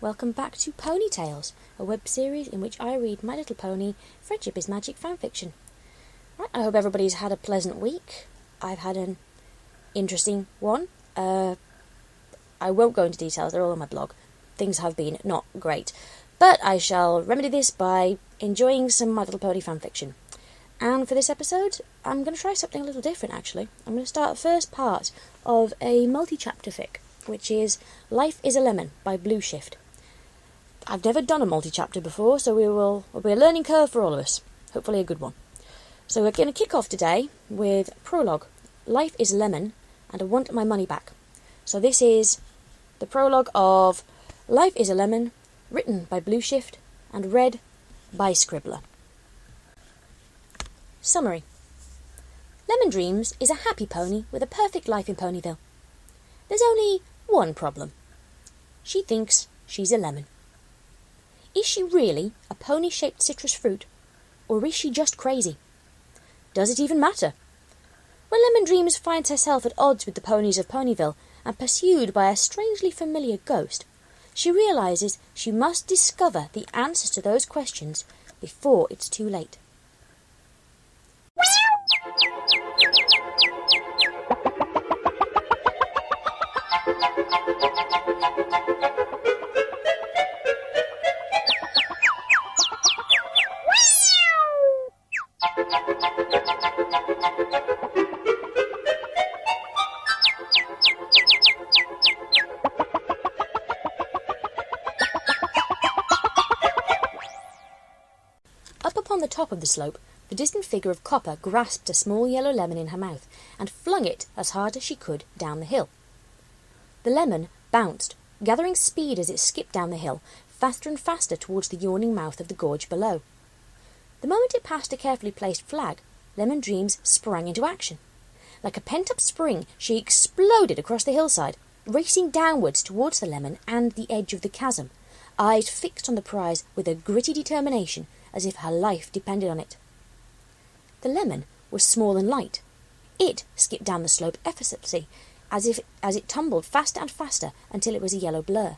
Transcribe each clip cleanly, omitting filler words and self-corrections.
Welcome back to Pony Tales, a web series in which I read My Little Pony, Friendship is Magic fanfiction. Right, I hope everybody's had a pleasant week. I've had an interesting one. I won't go into details, they're all on my blog. Things have been not great. But I shall remedy this by enjoying some My Little Pony fanfiction. And for this episode, I'm going to try something a little different, actually. I'm going to start the first part of a multi-chapter fic, which is Life is a Lemon by BlueShift. I've never done a multi-chapter before, so it'll be a learning curve for all of us. Hopefully a good one. So we're going to kick off today with Prologue, Life is a Lemon, and I Want My Money Back. So this is the prologue of Life is a Lemon, written by BlueShift and read by Scribbler. Summary. Lemon Dreams is a happy pony with a perfect life in Ponyville. There's only one problem. She thinks she's a lemon. Is she really a pony-shaped citrus fruit, or is she just crazy? Does it even matter? When Lemon Dreams finds herself at odds with the ponies of Ponyville and pursued by a strangely familiar ghost, she realises she must discover the answers to those questions before it's too late. Up upon the top of the slope, the distant figure of Copper grasped a small yellow lemon in her mouth and flung it as hard as she could down the hill. The lemon bounced, gathering speed as it skipped down the hill, faster and faster towards the yawning mouth of the gorge below. The moment it passed a carefully placed flag, Lemon Dreams sprang into action. Like a pent-up spring, she exploded across the hillside, racing downwards towards the lemon and the edge of the chasm, eyes fixed on the prize with a gritty determination, as if her life depended on it. The lemon was small and light. It skipped down the slope effortlessly, as it tumbled faster and faster until it was a yellow blur.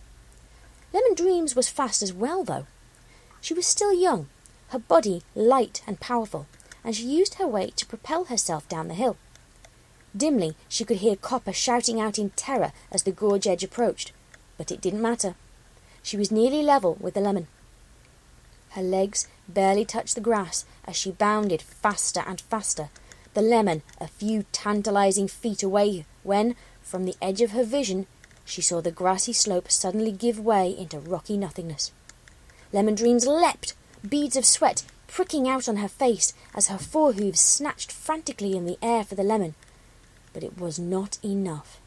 Lemon Dreams was fast as well, though. She was still young, her body light and powerful, and she used her weight to propel herself down the hill. Dimly she could hear Copper shouting out in terror as the gorge edge approached, but it didn't matter. She was nearly level with the lemon. Her legs barely touched the grass as she bounded faster and faster, the lemon a few tantalizing feet away when, from the edge of her vision, she saw the grassy slope suddenly give way into rocky nothingness. Lemon Dreams leapt, beads of sweat pricking out on her face as her forehoofs snatched frantically in the air for the lemon. But it was not enough.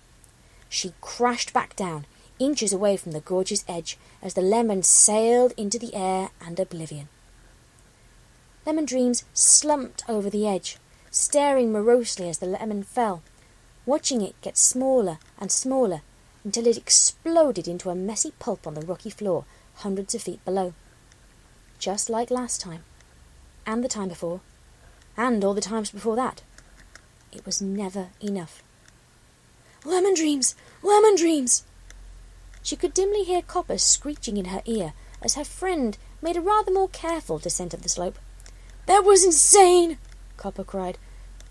She crashed back down, inches away from the gorge's edge, as the lemon sailed into the air and oblivion. Lemon Dreams slumped over the edge, staring morosely as the lemon fell, watching it get smaller and smaller until it exploded into a messy pulp on the rocky floor hundreds of feet below. Just like last time, and the time before, and all the times before that. It was never enough. "Lemon Dreams! Lemon Dreams!" She could dimly hear Copper screeching in her ear as her friend made a rather more careful descent of the slope. "That was insane!" Copper cried,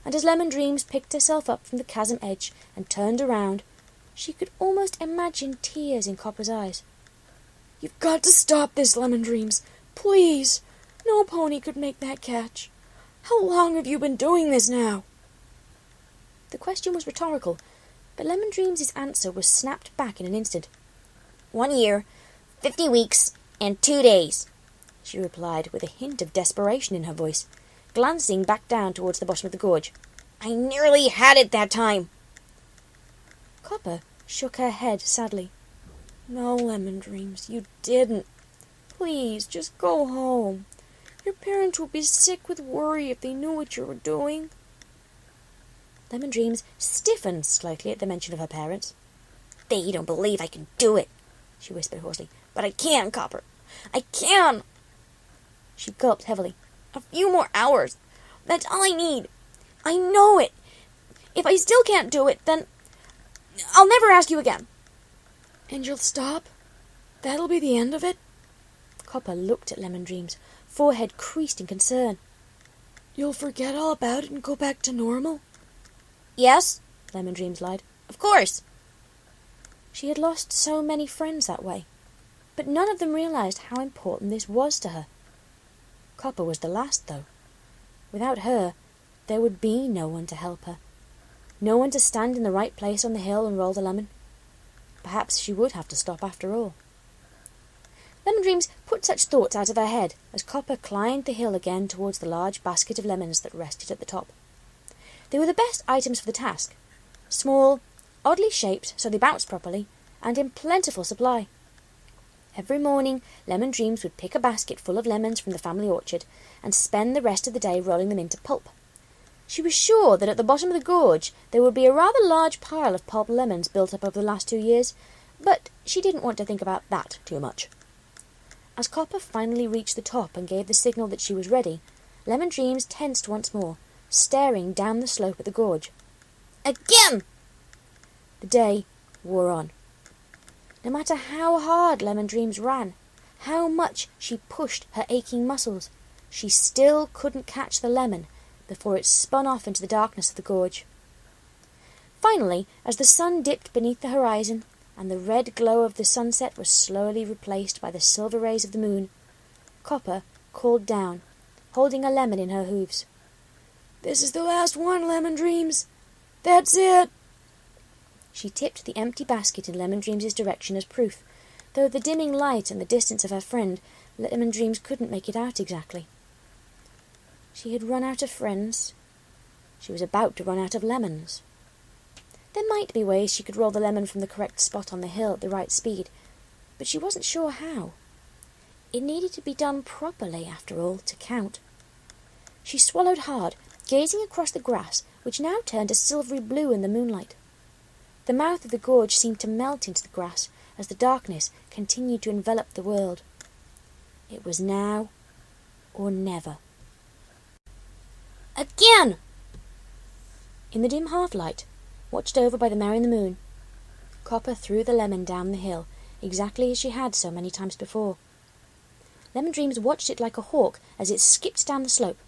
and as Lemon Dreams picked herself up from the chasm edge and turned around, she could almost imagine tears in Copper's eyes. "You've got to stop this, Lemon Dreams! Please! No pony could make that catch! How long have you been doing this now?" The question was rhetorical, but Lemon Dreams' answer was snapped back in an instant. 1 year, 50 weeks, and 2 days, she replied with a hint of desperation in her voice, glancing back down towards the bottom of the gorge. "I nearly had it that time." Copper shook her head sadly. "No, Lemon Dreams, you didn't. Please, just go home. Your parents will be sick with worry if they knew what you were doing." Lemon Dreams stiffened slightly at the mention of her parents. "They don't believe I can do it," she whispered hoarsely. "But I can, Copper. I can." She gulped heavily. "A few more hours. That's all I need. I know it. If I still can't do it, then I'll never ask you again." "And you'll stop?" That'll be the end of it? Copper looked at Lemon Dreams, forehead creased in concern. You'll forget all about it and go back to normal? Yes, Lemon Dreams lied. Of course. She had lost so many friends that way, but none of them realized how important this was to her. Copper was the last, though. Without her, there would be no one to help her. No one to stand in the right place on the hill and roll the lemon. Perhaps she would have to stop after all. Lemon Dreams put such thoughts out of her head as Copper climbed the hill again towards the large basket of lemons that rested at the top. They were the best items for the task. Small, oddly shaped so they bounced properly, and in plentiful supply. Every morning, Lemon Dreams would pick a basket full of lemons from the family orchard and spend the rest of the day rolling them into pulp. She was sure that at the bottom of the gorge there would be a rather large pile of pulp lemons built up over the last 2 years, but she didn't want to think about that too much. As Copper finally reached the top and gave the signal that she was ready, Lemon Dreams tensed once more, staring down the slope at the gorge. Again! The day wore on. No matter how hard Lemon Dreams ran, how much she pushed her aching muscles, she still couldn't catch the lemon before it spun off into the darkness of the gorge. Finally, as the sun dipped beneath the horizon, and the red glow of the sunset was slowly replaced by the silver rays of the moon, Copper called down, holding a lemon in her hooves. This is the last one, Lemon Dreams. That's it. She tipped the empty basket in Lemon Dreams' direction as proof, though the dimming light and the distance of her friend, Lemon Dreams couldn't make it out exactly. She had run out of friends. She was about to run out of lemons. There might be ways she could roll the lemon from the correct spot on the hill at the right speed, but she wasn't sure how. It needed to be done properly, after all, to count. She swallowed hard, gazing across the grass, which now turned a silvery blue in the moonlight. The mouth of the gorge seemed to melt into the grass as the darkness continued to envelop the world. It was now or never. Again! In the dim half-light, watched over by the mare and the moon, Copper threw the lemon down the hill, exactly as she had so many times before. Lemon Dreams watched it like a hawk as it skipped down the slope,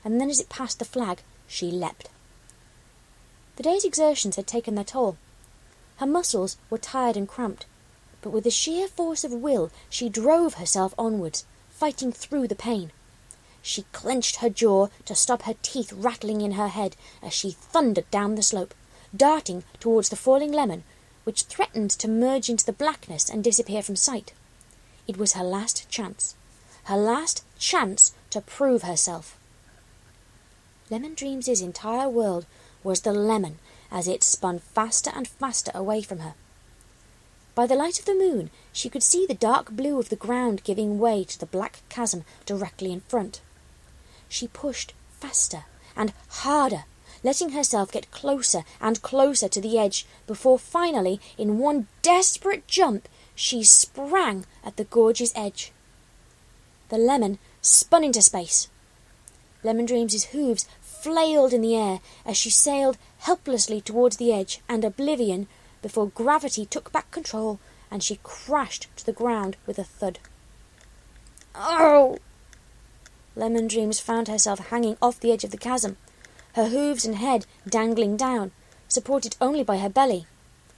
and then as it passed the flag, she leapt. The day's exertions had taken their toll. Her muscles were tired and cramped, but with the sheer force of will she drove herself onwards, fighting through the pain. She clenched her jaw to stop her teeth rattling in her head as she thundered down the slope, darting towards the falling lemon, which threatened to merge into the blackness and disappear from sight. It was her last chance to prove herself. Lemon Dreams' entire world was the lemon as it spun faster and faster away from her. By the light of the moon, she could see the dark blue of the ground giving way to the black chasm directly in front. She pushed faster and harder, letting herself get closer and closer to the edge before finally, in one desperate jump, she sprang at the gorge's edge. The lemon spun into space. Lemon Dreams' hooves flailed in the air as she sailed helplessly towards the edge and oblivion before gravity took back control and she crashed to the ground with a thud. Oh! Lemon Dreams found herself hanging off the edge of the chasm, her hooves and head dangling down, supported only by her belly,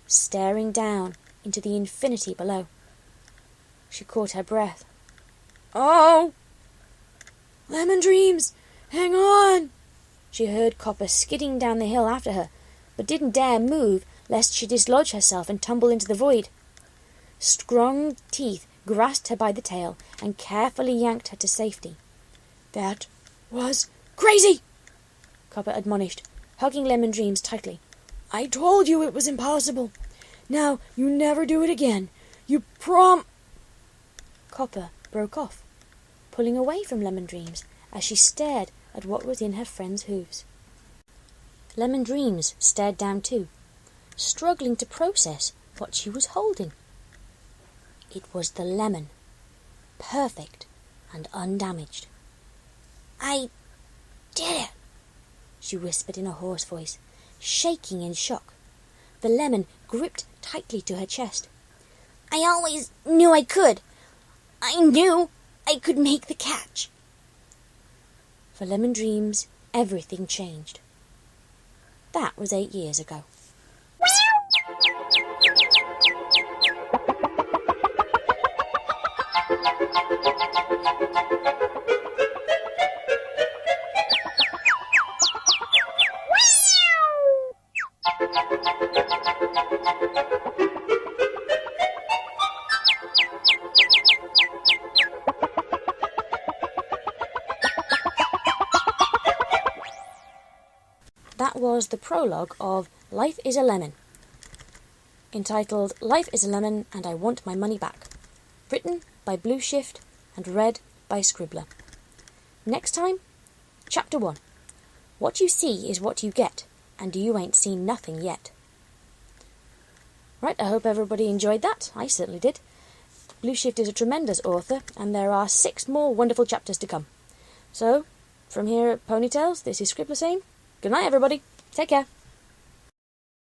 staring down into the infinity below. She caught her breath. Oh! Lemon Dreams, hang on! She heard Copper skidding down the hill after her, but didn't dare move lest she dislodge herself and tumble into the void. Strong teeth grasped her by the tail and carefully yanked her to safety. That was crazy, Copper admonished, hugging Lemon Dreams tightly. I told you it was impossible. Now you never do it again. You Copper broke off, pulling away from Lemon Dreams as she stared at what was in her friend's hooves. Lemon Dreams stared down too, struggling to process what she was holding. It was the lemon, perfect and undamaged. I did it, she whispered in a hoarse voice, shaking in shock. The lemon gripped tightly to her chest. I always knew I could. I knew I could make the catch. For Lemon Dreams, everything changed. That was 8 years ago. That was the prologue of Life is a Lemon, entitled Life is a Lemon and I Want My Money Back, written by BlueShift and read by Scribbler. Next time, Chapter 1. What you see is what you get, and you ain't seen nothing yet. Right, I hope everybody enjoyed that. I certainly did. BlueShift is a tremendous author, and there are 6 more wonderful chapters to come. So, from here at Ponytails, this is Scribbler saying, good night, everybody. Take care.